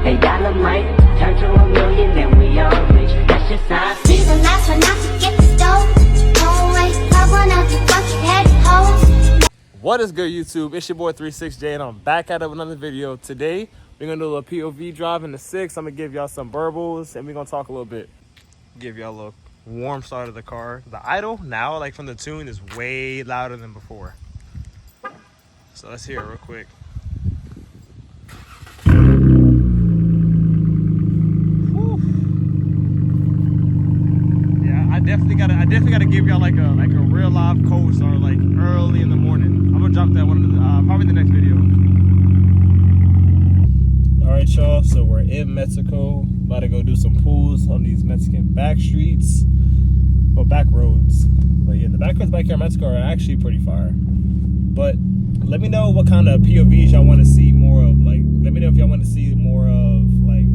A dollar might turn to a million, then we all rich. That's just how I feel. He's the last one out to get the stove. Don't wait, pop one out your bucket head hoes. What is good, YouTube? It's your boy 36J, and I'm back at it with another video. Today, we're gonna do a little POV drive in the 6. I'm gonna give y'all some burbles, and we're gonna talk a little bit. Give y'all a little warm start of the car. The idle now, like from the tune, is way louder than before. So let's hear it real quick. Whew. Yeah, I definitely gotta give y'all like a real live cold start, like early in the morning. I'm gonna drop that one in probably the next video. All right, y'all. So we're in Mexico, about to go do some pulls on these Mexican back streets, or back roads. But yeah, the back roads back here in Mexico are actually pretty fire. But let me know what kind of POVs y'all want to see more of. Like, let me know if y'all want to see more of like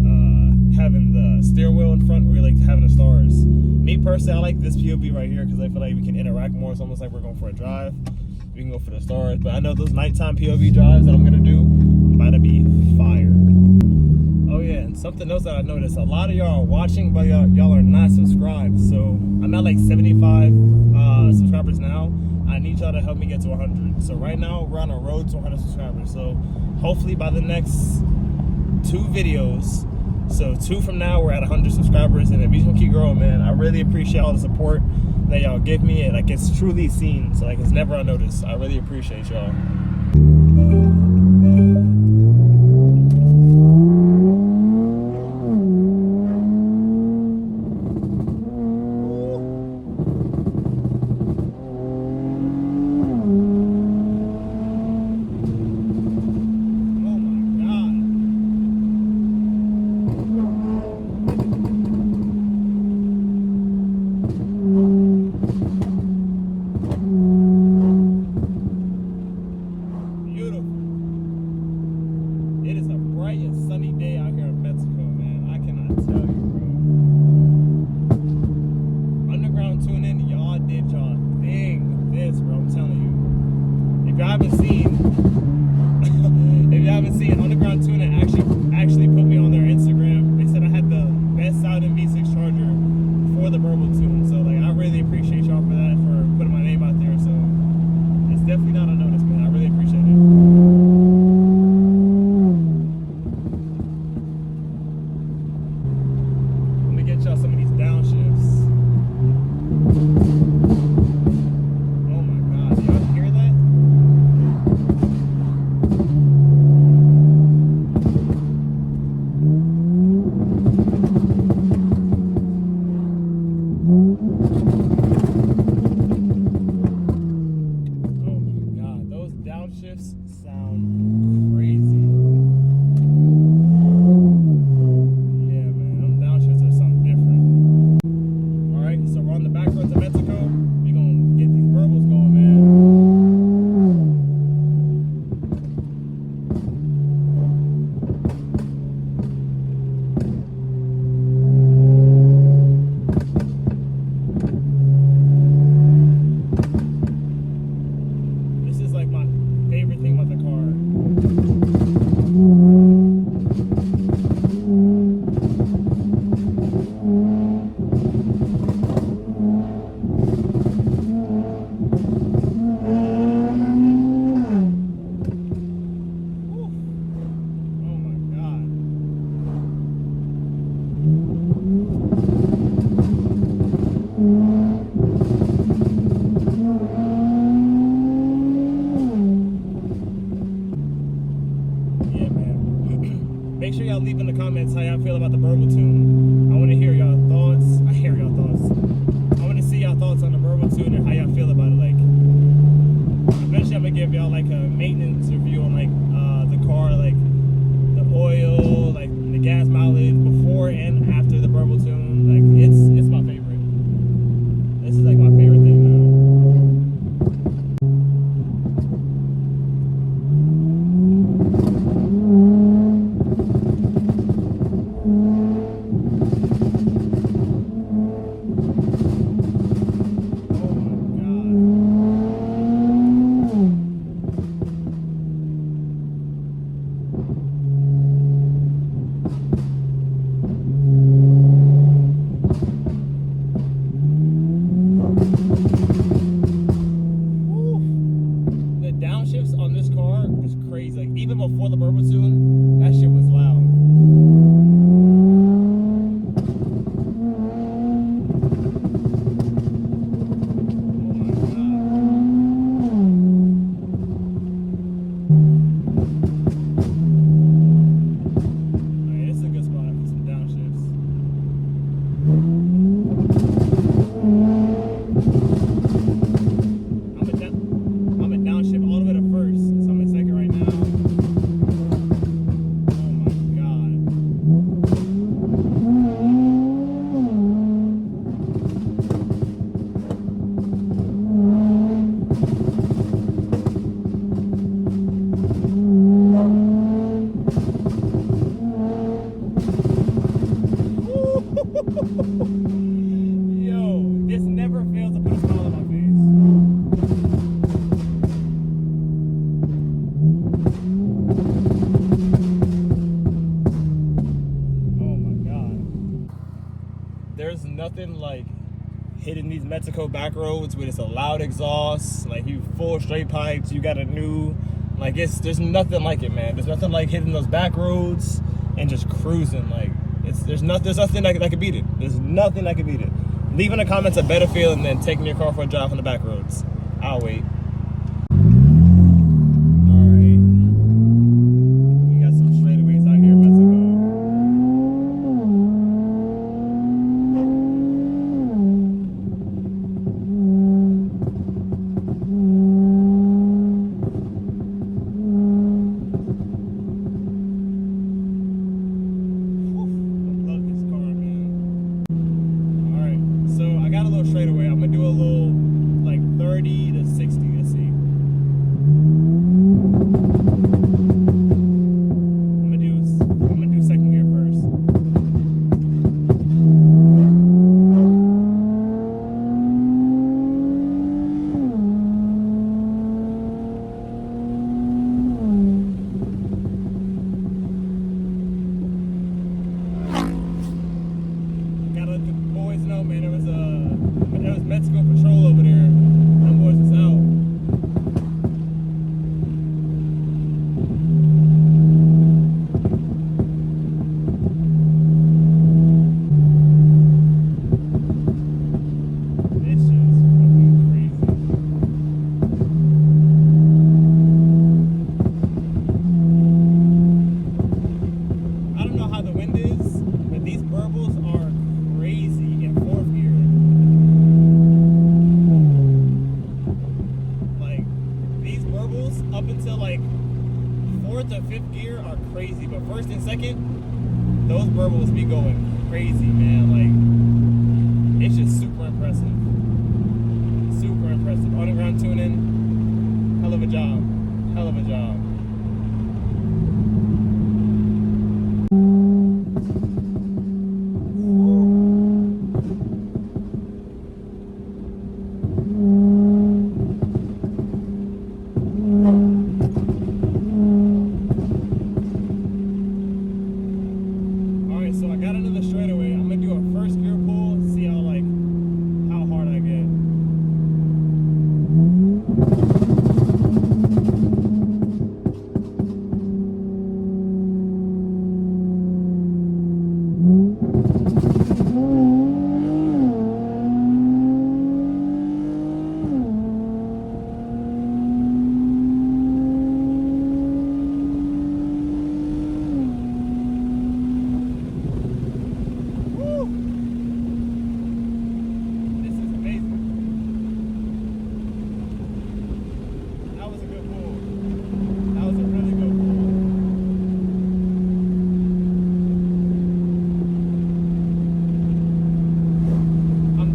having the steering wheel in front, or like having the stars. Me personally, I like this POV right here because I feel like we can interact more. It's almost like we're going for a drive. We can go for the stars, but I know those nighttime POV drives that I'm gonna do about to be fire. Oh yeah, and something else that I noticed: a lot of y'all are watching, but y'all are not subscribed. So I'm at like 75 subscribers now. I need y'all to help me get to 100. So right now we're on a road to 100 subscribers. So hopefully by the next 2 videos, so 2 from now, we're at 100 subscribers, and if we can keep growing, man, I really appreciate all the support that y'all give me. And like, it's truly seen, so like it's never unnoticed. I really appreciate y'all. If you haven't seen Underground Tuning, actually put me on their Instagram. They said I had the best sounding V6 Charger for the burble tune. So like, I really appreciate y'all for that, for putting my name out there. So it's definitely not unnoticed, man. I really appreciate it. Let me get y'all some of these downshifts. Oh my God, do y'all hear that? Downshifts sound crazy. Yeah, man, them downshifts are something different. Alright, so we're on the back roads of Mexico. We're gonna get these burbles going, man. Favorite thing about the car. Oh my God. Make sure y'all leave in the comments how y'all feel about the burble tune. I want to hear y'all thoughts. I want to see y'all thoughts on the burble tune and how y'all feel about it. Like, eventually I'm gonna give y'all like a maintenance review on like the car, like the oil, like the gas mileage before and after the burble tune. Like, it's my favorite. This is like my favorite thing now. nothing like hitting these Mexico back roads with it's a loud exhaust, like you full straight pipes, you got a new, like there's nothing like it, man. There's nothing like hitting those back roads and just cruising. Like there's nothing that could beat it. There's nothing that could beat it. Leaving the comments a better feeling than taking your car for a drive on the back roads. I'll wait. Straightaway, I'm gonna do a little like 30 to 60. Let's see. I'm gonna do second gear first. Gotta let the boys know, man. There was Mexico patrol over there. Them boys is out. This shit is fucking crazy. I don't know how the wind is, but these burbles are crazy in fourth gear. Up until like fourth or fifth gear are crazy, but first and second, those burbles be going crazy, man. Like it's just super impressive. Super impressive. On the ground tuning, hell of a job. Hell of a job. So I got another straightaway. I'm gonna do a first gear pull, see how hard I get.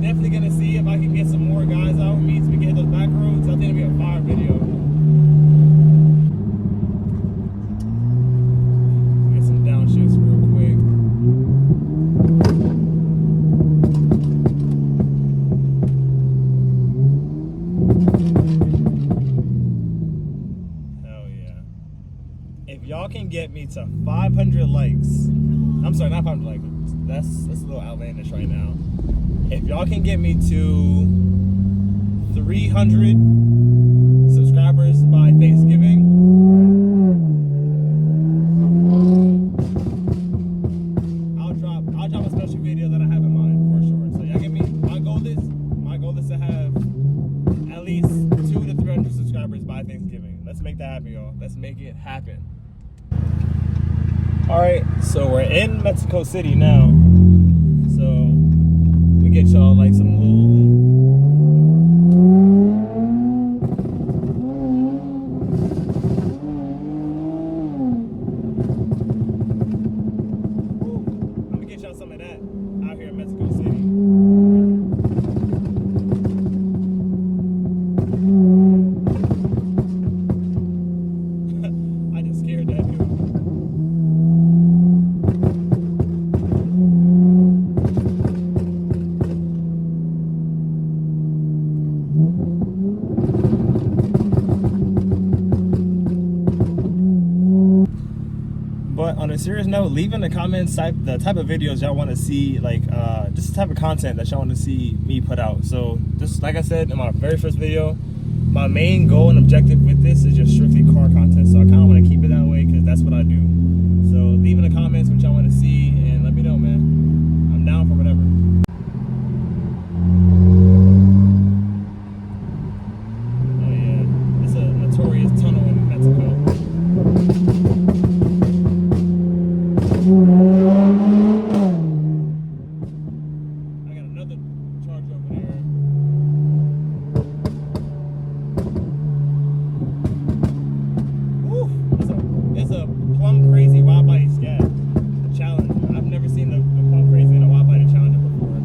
Definitely gonna see if I can get some more guys out with me so we can hit those back roads. I think it'll be a fire video. Get some downshifts real quick. Hell yeah. If y'all can get me to 500 likes, I'm sorry, not 500 likes. That's a little outlandish right now. If y'all can get me to 300 subscribers by Thanksgiving, I'll drop a special video that I have in mind for sure. So y'all get me. My goal is to have at least 200 to 300 subscribers by Thanksgiving. Let's make that happen, y'all. Let's make it happen. All right, so we're in Mexico City now. So we get y'all like some little. I'm gonna get y'all some of that out here in Mexico City. I just scared that dude. on a serious note, leave in the comments the type of videos y'all want to see, like just the type of content that y'all want to see me put out. So just like I said in my very first video, my main goal and objective with this is just strictly car content. So I kind of want to keep it that way because that's what I do. So leave in the comments what y'all want to see and let me know, man. I'm down for whatever. Oh yeah, it's a notorious tunnel in Mexico. I got another Charger over there. Woo! It's a plum crazy wide body scat Challenger. I've never seen the plum crazy in a wide body Challenger before.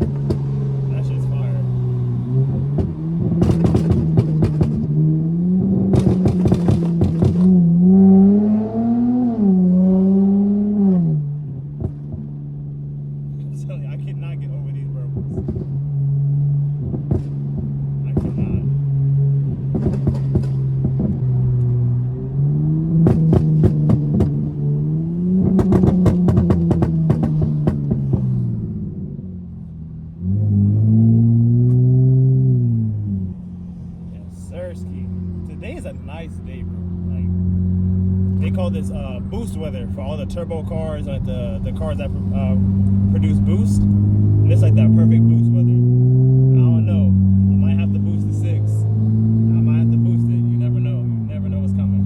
That shit's fire. I'm telling you, I cannot get over these burbles. I cannot. Today is a nice day, bro. Like, they call this boost weather for all the turbo cars, like the cars that produce boost. And it's like that perfect boost weather. I don't know. I might have to boost the 6. I might have to boost it. You never know. You never know what's coming.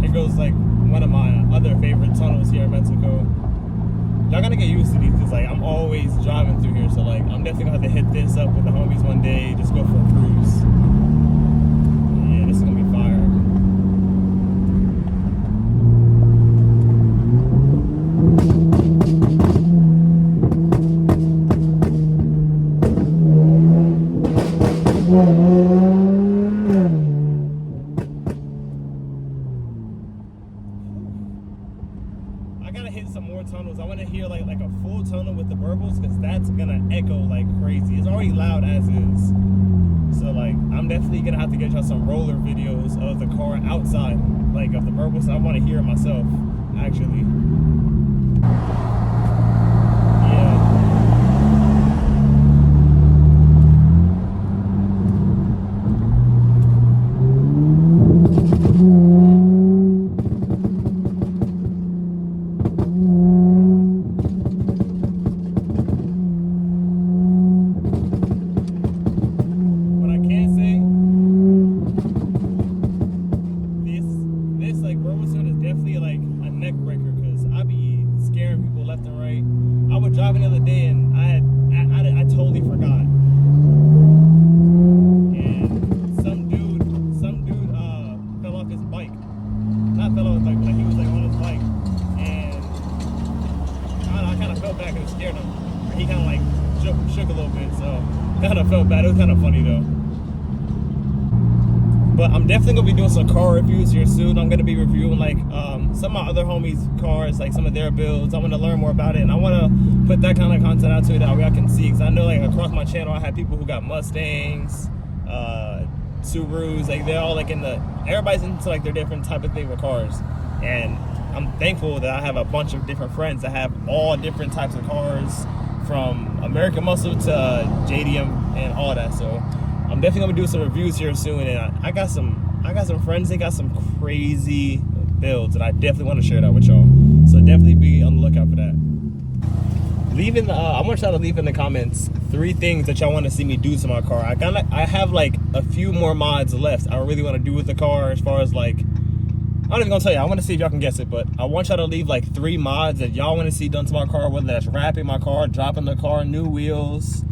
Here goes like one of my other favorite tunnels here in Mexico. Y'all gotta get used to these because like I'm always driving through here, so like I'm definitely gonna have to hit this up with the homies one day, just go for a cruise. Yeah, this is gonna be fire. I gotta hit some more tunnels. I want to hear like a full tunnel with the burbles because that's gonna echo like crazy. It's already loud as is. So like I'm definitely gonna have to get y'all some roller videos of the car outside, like of the burbles. I want to hear it myself, actually. Driving the other day and I totally forgot. And some dude fell off his bike. Not fell off his bike, but he was like on his bike. And I kind of felt bad because it scared him. He kind of like shook a little bit, so kind of felt bad. It was kind of funny though. But I'm definitely gonna be doing some car reviews here soon. I'm gonna be reviewing like some of my other homies' cars, like some of their builds. I want to learn more about it, and I want to put that kind of content out to it that way I can see. Because I know like across my channel, I have people who got Mustangs, Subarus. Like they're all like everybody's into like their different type of thing with cars. And I'm thankful that I have a bunch of different friends that have all different types of cars, from American Muscle to JDM and all that. So I'm definitely gonna do some reviews here soon, and I got some friends. They got some crazy builds, and I definitely want to share that with y'all. So definitely be on the lookout for that. I want y'all to leave in the comments 3 things that y'all want to see me do to my car. I have like a few more mods left I really want to do with the car, as far as like, I'm not even gonna tell you. I want to see if y'all can guess it, but I want y'all to leave like 3 mods that y'all want to see done to my car, whether that's wrapping my car, dropping the car, new wheels,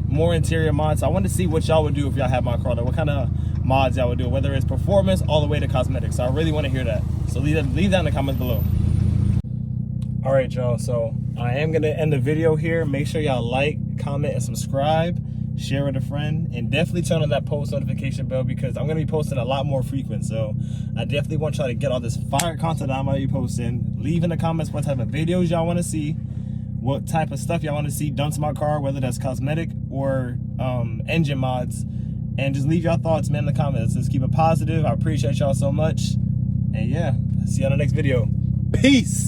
more interior mods. So I want to see what y'all would do if y'all had my car, like what kind of mods y'all would do, whether it's performance all the way to cosmetics. So I really want to hear that. So leave that in the comments below. All right, y'all, so I am gonna end the video here. Make sure y'all like, comment, and subscribe, share with a friend, and definitely turn on that post notification bell, because I'm gonna be posting a lot more frequent. So I definitely want y'all to get all this fire content I'm gonna be posting. Leave in the comments what type of videos y'all want to see, what type of stuff y'all want to see done to my car, whether that's cosmetic or engine mods, and just leave y'all thoughts, man, in the comments. Just keep it positive. I appreciate y'all so much, and yeah, See you on the next video. Peace.